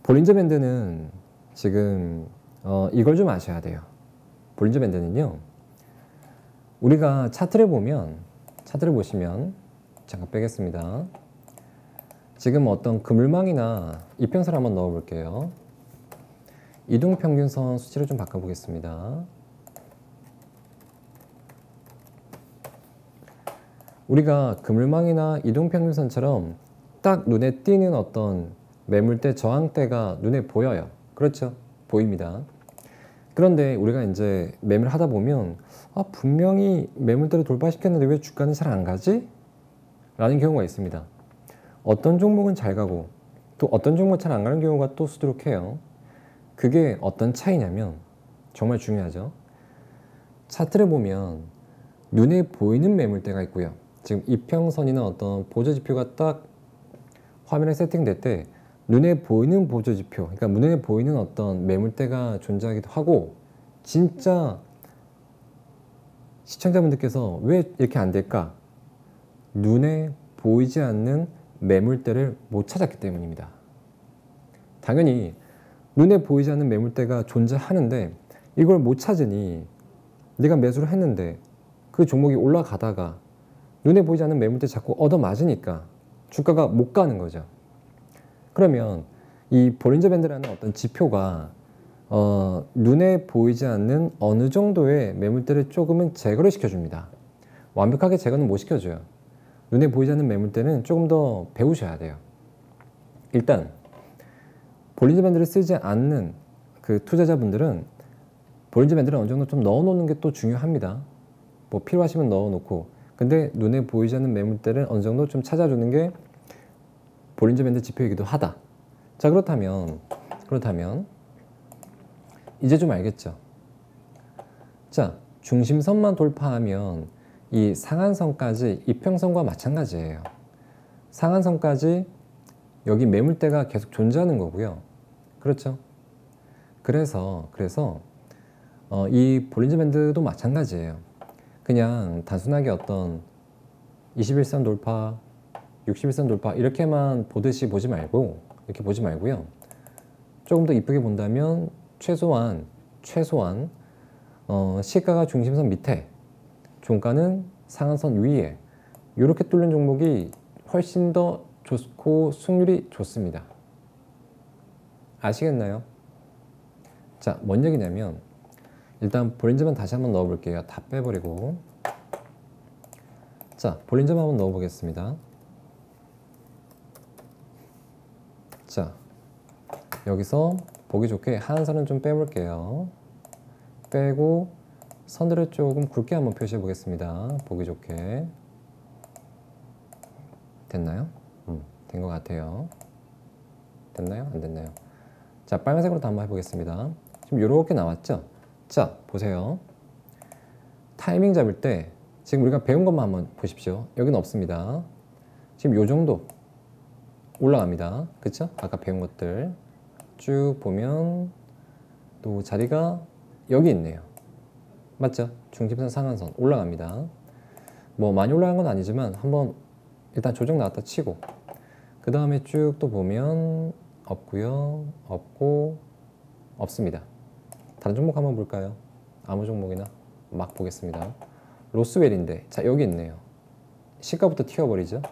볼린저 밴드는 지금 이걸 좀 아셔야 돼요. 볼린저 밴드는요, 우리가 차트를 보시면 잠깐 빼겠습니다. 지금 어떤 그물망이나 이평선 한번 넣어 볼게요. 이동평균선 수치를 좀 바꿔보겠습니다. 우리가 그물망이나 이동평균선처럼 딱 눈에 띄는 어떤 매물대 저항대가 눈에 보여요. 그렇죠? 보입니다. 그런데 우리가 이제 매매를 하다 보면 분명히 매물대를 돌파시켰는데 왜 주가는 잘 안 가지? 라는 경우가 있습니다. 어떤 종목은 잘 가고 또 어떤 종목은 잘 안 가는 경우가 또 수두룩해요. 그게 어떤 차이냐면 정말 중요하죠. 차트를 보면 눈에 보이는 매물대가 있고요. 지금 이평선이나 어떤 보조지표가 딱 화면에 세팅될 때 눈에 보이는 보조지표, 그러니까 눈에 보이는 어떤 매물대가 존재하기도 하고, 진짜 시청자분들께서 왜 이렇게 안 될까? 눈에 보이지 않는 매물대를 못 찾았기 때문입니다. 당연히 눈에 보이지 않는 매물대가 존재하는데 이걸 못 찾으니 내가 매수를 했는데 그 종목이 올라가다가 눈에 보이지 않는 매물대 자꾸 얻어맞으니까 주가가 못 가는 거죠. 그러면 이 볼린저 밴드라는 어떤 지표가 눈에 보이지 않는 어느 정도의 매물대를 조금은 제거를 시켜줍니다. 완벽하게 제거는 못 시켜줘요. 눈에 보이지 않는 매물대는 조금 더 배우셔야 돼요. 일단 볼린저 밴드를 쓰지 않는 그 투자자분들은 볼린저 밴드를 어느 정도 좀 넣어놓는 게 또 중요합니다. 뭐 필요하시면 넣어놓고, 근데 눈에 보이지 않는 매물대를 어느 정도 좀 찾아주는 게 볼린저 밴드 지표이기도 하다. 자, 그렇다면 이제 좀 알겠죠? 자, 중심선만 돌파하면 이 상한선까지 이평선과 마찬가지예요. 상한선까지 여기 매물대가 계속 존재하는 거고요. 그렇죠? 그래서 이 볼린저 밴드도 마찬가지예요. 그냥 단순하게 어떤 21선 돌파, 61선 돌파 이렇게만 보듯이 보지 말고 이렇게 보지 말고요. 조금 더 이쁘게 본다면 최소한 시가가 중심선 밑에, 종가는 상한선 위에 이렇게 뚫는 종목이 훨씬 더 좋고 승률이 좋습니다. 아시겠나요? 자, 뭔 얘기냐면 일단 볼린저만 다시 한번 넣어 볼게요. 다 빼버리고. 자, 볼린저만 한번 넣어 보겠습니다. 자, 여기서 보기 좋게 하한선은 좀 빼볼게요. 빼고 선들을 조금 굵게 한번 표시해 보겠습니다. 보기 좋게. 됐나요? 된 것 같아요. 됐나요? 안 됐나요? 자, 빨간색으로 한번 해보겠습니다. 지금 이렇게 나왔죠? 자, 보세요. 타이밍 잡을 때 지금 우리가 배운 것만 한번 보십시오. 여기는 없습니다. 지금 요 정도 올라갑니다. 그쵸? 아까 배운 것들 쭉 보면 또 자리가 여기 있네요. 맞죠? 중심선 상한선 올라갑니다. 뭐 많이 올라간 건 아니지만 한번 일단 조정 나왔다 치고 그 다음에 쭉 또 보면 없고요. 없고 없습니다. 다른 종목 한번 볼까요? 아무 종목이나 막 보겠습니다. 로스웰인데 자 여기 있네요. 시가부터 튀어버리죠.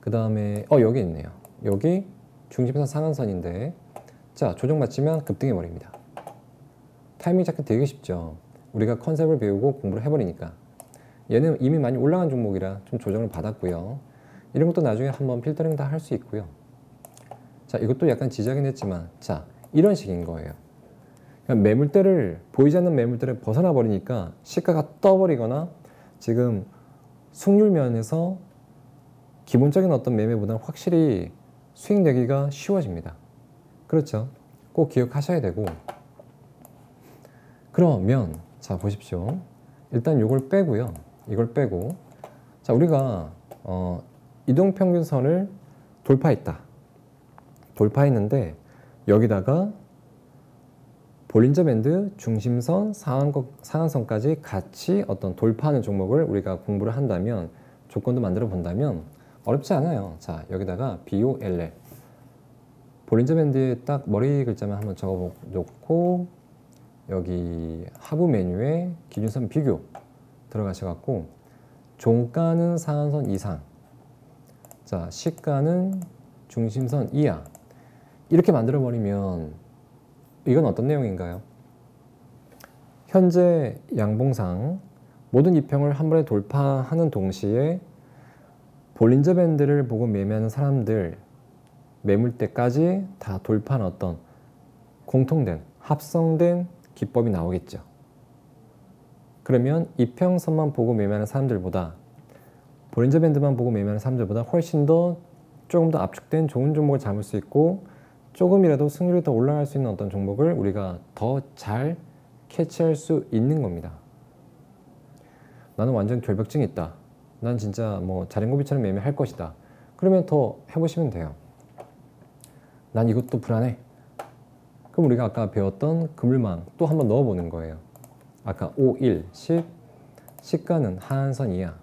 그 다음에 여기 있네요. 여기 중심선 상한선인데 자 조정 맞추면 급등해 버립니다. 타이밍 잡기 되게 쉽죠. 우리가 컨셉을 배우고 공부를 해버리니까. 얘는 이미 많이 올라간 종목이라 좀 조정을 받았고요. 이런 것도 나중에 한번 필터링 다 할 수 있고요. 자 이것도 약간 지적은 했지만 자 이런 식인 거예요. 매물대를 보이지 않는 매물대를 벗어나 버리니까 시가가 떠버리거나 지금 승률 면에서 기본적인 어떤 매매보다는 확실히 수익 내기가 쉬워집니다. 그렇죠? 꼭 기억하셔야 되고 그러면 자 보십시오. 일단 이걸 빼고요. 이걸 빼고 자 우리가 이동평균선을 돌파했다. 돌파했는데 여기다가 볼린저 밴드 중심선 상한선까지 같이 어떤 돌파하는 종목을 우리가 공부를 한다면 조건도 만들어 본다면 어렵지 않아요. 자 여기다가 BOLL 볼린저 밴드에 딱 머리 글자만 한번 적어 놓고 여기 하부 메뉴에 기준선 비교 들어가셔갖고 종가는 상한선 이상, 자 시가는 중심선 이하 이렇게 만들어 버리면 이건 어떤 내용인가요? 현재 양봉상 모든 이평을 한 번에 돌파하는 동시에 볼린저 밴드를 보고 매매하는 사람들 매물대까지 다 돌파한 어떤 공통된 합성된 기법이 나오겠죠. 그러면 이평선만 보고 매매하는 사람들보다 볼린저 밴드만 보고 매매하는 사람들보다 훨씬 더 조금 더 압축된 좋은 종목을 잡을 수 있고 조금이라도 승률이 더 올라갈 수 있는 어떤 종목을 우리가 더 잘 캐치할 수 있는 겁니다. 나는 완전 결벽증이 있다. 난 진짜 뭐 자린고비처럼 매매할 것이다. 그러면 더 해보시면 돼요. 난 이것도 불안해. 그럼 우리가 아까 배웠던 그물망 또 한번 넣어보는 거예요. 아까 5, 1, 10 시가는 하한선 이하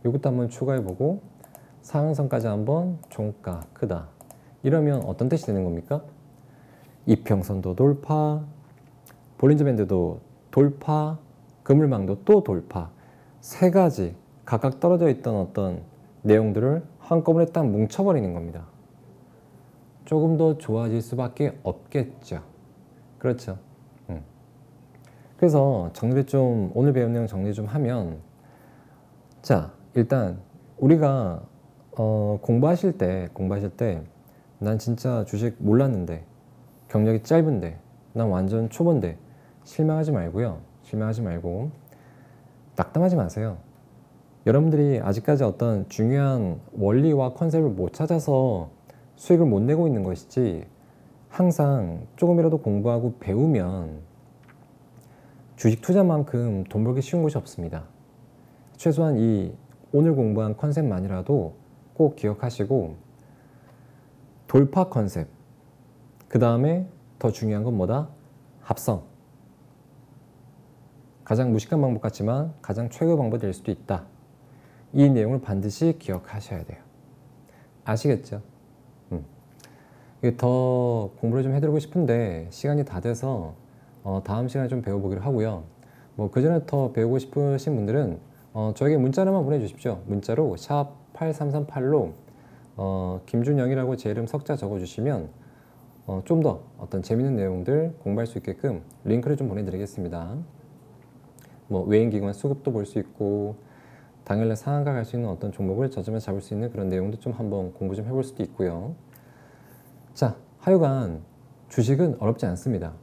이것도 한번 추가해보고 상한선까지 한번 종가 크다. 이러면 어떤 뜻이 되는 겁니까? 이평선도 돌파, 볼린저 밴드도 돌파, 그물망도 또 돌파. 세 가지 각각 떨어져 있던 어떤 내용들을 한꺼번에 딱 뭉쳐버리는 겁니다. 조금 더 좋아질 수밖에 없겠죠. 그렇죠. 그래서 정리 좀 오늘 배운 내용 정리 좀 하면 자 일단 우리가 공부하실 때 난 진짜 주식 몰랐는데 경력이 짧은데 난 완전 초보인데 실망하지 말고요. 실망하지 말고 낙담하지 마세요. 여러분들이 아직까지 어떤 중요한 원리와 컨셉을 못 찾아서 수익을 못 내고 있는 것이지 항상 조금이라도 공부하고 배우면 주식 투자만큼 돈 벌기 쉬운 것이 없습니다. 최소한 이 오늘 공부한 컨셉만이라도 꼭 기억하시고 돌파 컨셉 그 다음에 더 중요한 건 뭐다? 합성 가장 무식한 방법 같지만 가장 최고의 방법이 될 수도 있다. 이 내용을 반드시 기억하셔야 돼요. 아시겠죠? 이게 더 공부를 좀 해드리고 싶은데 시간이 다 돼서 다음 시간에 좀 배워보기로 하고요. 뭐 그전에 더 배우고 싶으신 분들은 저에게 문자로만 보내주십시오. 문자로 샵 8338로 김준영이라고 제 이름 석자 적어주시면 좀 더 어떤 재밌는 내용들 공부할 수 있게끔 링크를 좀 보내드리겠습니다. 뭐 외인기관 수급도 볼 수 있고 당일날 상한가 갈 수 있는 어떤 종목을 저점에 잡을 수 있는 그런 내용도 좀 한번 공부 좀 해볼 수도 있고요. 자, 하여간 주식은 어렵지 않습니다.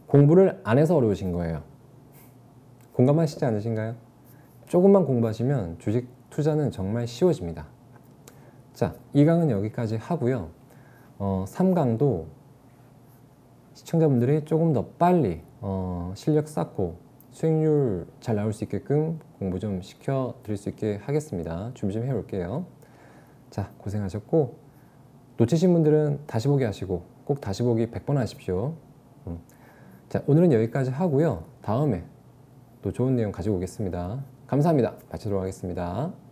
공부를 안 해서 어려우신 거예요. 공감하시지 않으신가요? 조금만 공부하시면 주식 투자는 정말 쉬워집니다. 자, 2강은 여기까지 하고요. 3강도 시청자분들이 조금 더 빨리 실력 쌓고 수익률 잘 나올 수 있게끔 공부 좀 시켜 드릴 수 있게 하겠습니다. 준비 좀 해볼게요. 자, 고생하셨고 놓치신 분들은 다시 보기 하시고 꼭 다시 보기 100번 하십시오. 자, 오늘은 여기까지 하고요. 다음에 또 좋은 내용 가지고 오겠습니다. 감사합니다. 마치도록 하겠습니다.